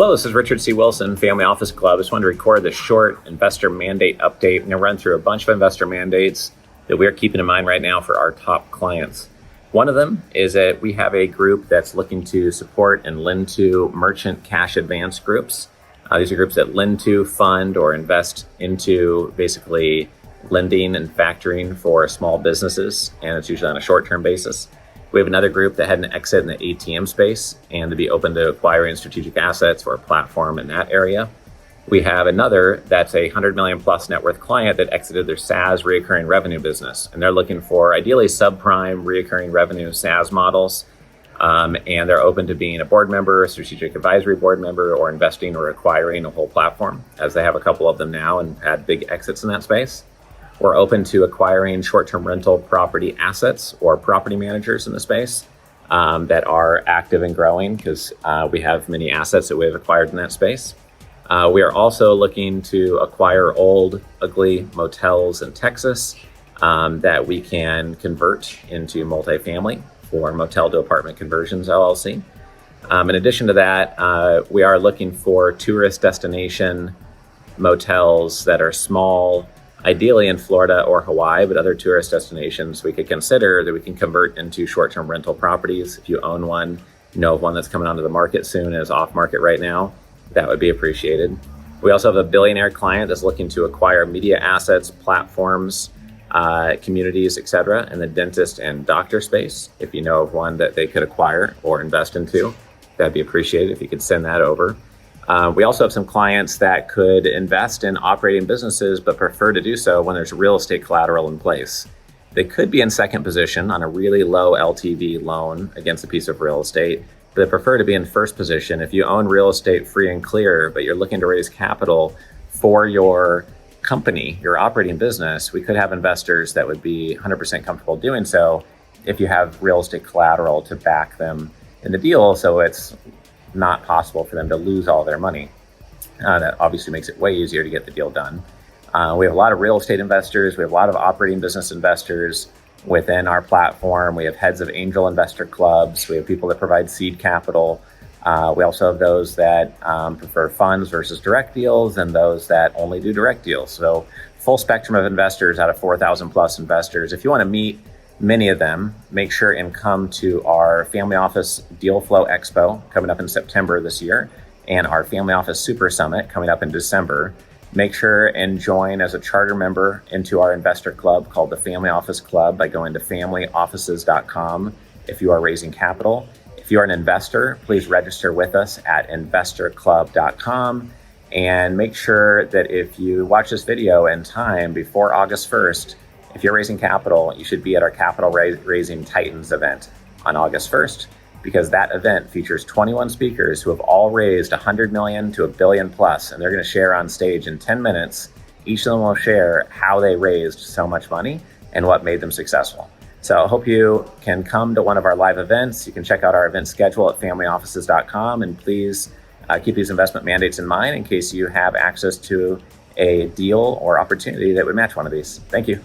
Hello, this is Richard C. Wilson, Family Office Club. I just wanted to record this short investor mandate update. I'm going to run through a bunch of investor mandates that we're keeping in mind right now for our top clients. One of them is that we have a group that's looking to support and lend to merchant cash advance groups. These are groups that lend to, fund, or invest into basically lending and factoring for small businesses, and it's usually on a short-term basis. We have another group that had an exit in the ATM space and to be open to acquiring strategic assets or a platform in that area. We have another that's a 100 million plus net worth client that exited their SaaS reoccurring revenue business. And they're looking for ideally subprime reoccurring revenue SaaS models. And they're open to being a board member, a strategic advisory board member, or investing or acquiring a whole platform, as they have a couple of them now and had big exits in that space. We're open to acquiring short-term rental property assets or property managers in the space that are active and growing because we have many assets that we have acquired in that space. We are also looking to acquire old, ugly motels in Texas that we can convert into multifamily for Motel to Apartment Conversions LLC. In addition to that, we are looking for tourist destination motels that are small, ideally in Florida or Hawaii, but other tourist destinations we could consider that we can convert into short-term rental properties. If you own one, you know of one that's coming onto the market soon and is off market right now, that would be appreciated. We also have a billionaire client that's looking to acquire media assets, platforms, communities, etc. in the dentist and doctor space. If you know of one that they could acquire or invest into, that'd be appreciated if you could send that over. We also have some clients that could invest in operating businesses, but prefer to do so when there's real estate collateral in place. They could be in second position on a really low LTV loan against a piece of real estate, but they prefer to be in first position. If you own real estate free and clear, but you're looking to raise capital for your company, your operating business, we could have investors that would be 100% comfortable doing so if you have real estate collateral to back them in the deal, so it's not possible for them to lose all their money. That obviously makes it way easier to get the deal done. We have a lot of real estate investors. We have a lot of operating business investors within our platform. We have heads of angel investor clubs. We have people that provide seed capital. We also have those that prefer funds versus direct deals and those that only do direct deals. So full spectrum of investors out of 4,000 plus investors. If you want to meet many of them, make sure and come to our Family Office Deal Flow Expo coming up in September this year and our Family Office Super Summit coming up in December. Make sure and join as a charter member into our investor club called the Family Office Club by going to familyoffices.com if you are raising capital. If you are an investor, please register with us at investorclub.com and make sure that if you watch this video in time before August 1st, if you're raising capital, you should be at our Capital Raising Titans event on August 1st, because that event features 21 speakers who have all raised 100 million to $1 billion plus, and they're going to share on stage in 10 minutes. Each of them will share how they raised so much money and what made them successful. So I hope you can come to one of our live events. You can check out our event schedule at familyoffices.com, and please keep these investment mandates in mind in case you have access to a deal or opportunity that would match one of these. Thank you.